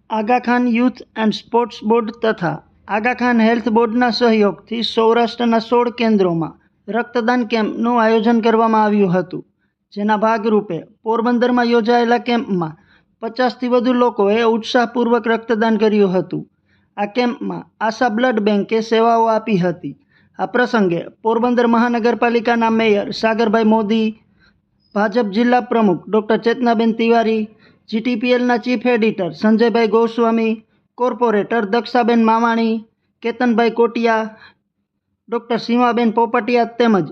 Aga Khan youth and sports board તથા આગા Khan health બોર્ડના સહયોગથી સૌરાષ્ટ્રના 16 કેન્દ્રોમાં રક્તદાન કેમ્પનું આયોજન કરવામાં આવ્યું હતું. જેના ભાગરૂપે પોરબંદરમાં યોજાયેલા કેમ્પમાં 50થી વધુ લોકોએ ઉત્સાહપૂર્વક રક્તદાન કર્યું હતું. આ કેમ્પમાં આશા બ્લડ બેંકે સેવાઓ આપી હતી. આ પ્રસંગે પોરબંદર મહાનગરપાલિકાના મેયર સાગરભાઈ મોદી, ભાજપ જિલ્લા પ્રમુખ doctor Chetnaben Tiwari, જીટીપીએલના chief editor સંજયભાઈ ગોસ્વામી, કોર્પોરેટર દક્ષાબેન માવાણી, કેતનભાઈ કોટિયા, ડૉક્ટર સીમાબેન પોપટિયા તેમજ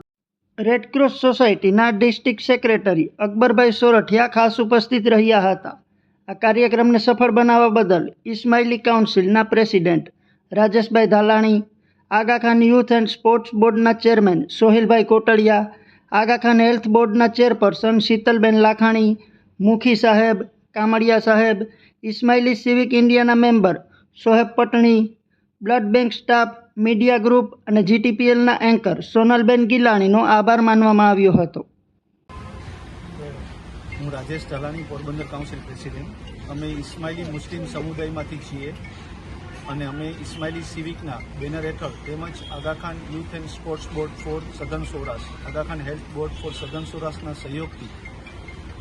રેડક્રોસ સોસાયટીના ડિસ્ટ્રિક્ટ સેક્રેટરી અકબરભાઈ સોરઠિયા ખાસ ઉપસ્થિત રહ્યા હતા. આ કાર્યક્રમને સફળ બનાવવા બદલ ઇસ્માઇલી કાઉન્સિલના president Rajeshbhai Dhalani, Aga Khan youth and sports બોર્ડના ચેરમેન સોહિલભાઈ કોટડિયા, આગા ખાન હેલ્થ બોર્ડના ચેરપર્સન શીતલબેન લાખાણી, મુખી સાહેબ, કામડિયા સાહેબ, ઇસ્માઇલી સિવિક ઇન્ડિયાના member Soheb Patni, blood bank staff, media group અને જીટીપીએલના એન્કર સોનલબેન ગિલાણીનો આભાર માનવામાં આવ્યો હતો. હું રાજેશ ધાલાણી, પોરબંદર કાઉન્સિલ પ્રેસિડેન્ટ. અમે ઇસ્માઇલી મુસ્લિમ સમુદાયમાંથી છીએ અને અમે ઇસ્માઇલી સિવિકના બેનર હેઠળ તેમજ Aga Khan youth and sports board for southern Saurashtra, Aga Khan health board for southern સૌરાષ્ટ્રના સહયોગથી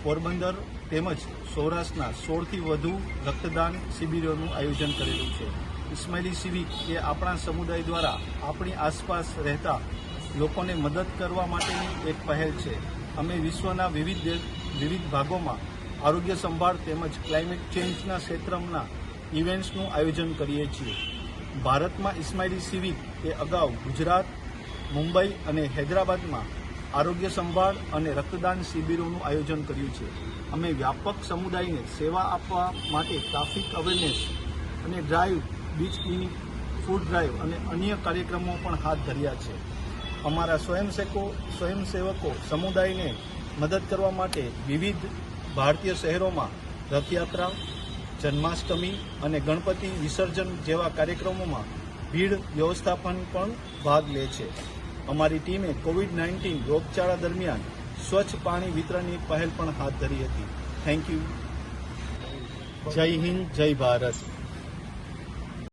પોરબંદર તેમજ સૌરાષ્ટ્રના 16થી વધુ રક્તદાન શિબિરોનું આયોજન કરેલું છે. ઇસ્માઇલી સિવિક એ આપણા સમુદાય દ્વારા આપણી આસપાસ રહેતા લોકોને મદદ કરવા માટેની એક પહેલ છે. અમે વિશ્વના વિવિધ ભાગોમાં આરોગ્ય સંભાળ તેમજ ક્લાઇમેટ ચેન્જના ક્ષેત્રના ઇવેન્ટ્સનું આયોજન કરીએ છીએ. ભારતમાં ઇસ્માઇલી સિવિક એ અગાઉ ગુજરાત, મુંબઈ અને હૈદરાબાદમાં આરોગ્ય સંભાળ અને રક્તદાન શિબિરોનું આયોજન કર્યું છે. અમે વ્યાપક સમુદાયને સેવા આપવા માટે ટ્રાફિક અવેરનેસ અને drive, beach clinic, food drive અને અન્ય કાર્યક્રમો પણ હાથ ધર્યા છે. અમારા સ્વયંસેવકો સમુદાયને મદદ કરવા માટે વિવિધ ભારતીય શહેરોમાં રથયાત્રા, જન્માષ્ટમી અને ગણપતિ વિસર્જન જેવા કાર્યક્રમોમાં ભીડ વ્યવસ્થાપન પણ ભાગ લે છે. અમારી ટીમે કોવિડ-19 રોગચાળા દરમિયાન સ્વચ્છ પાણી વિતરણની પહેલ પણ હાથ ધરી હતી. Thank you. જય હિન્દ, જય ભારત.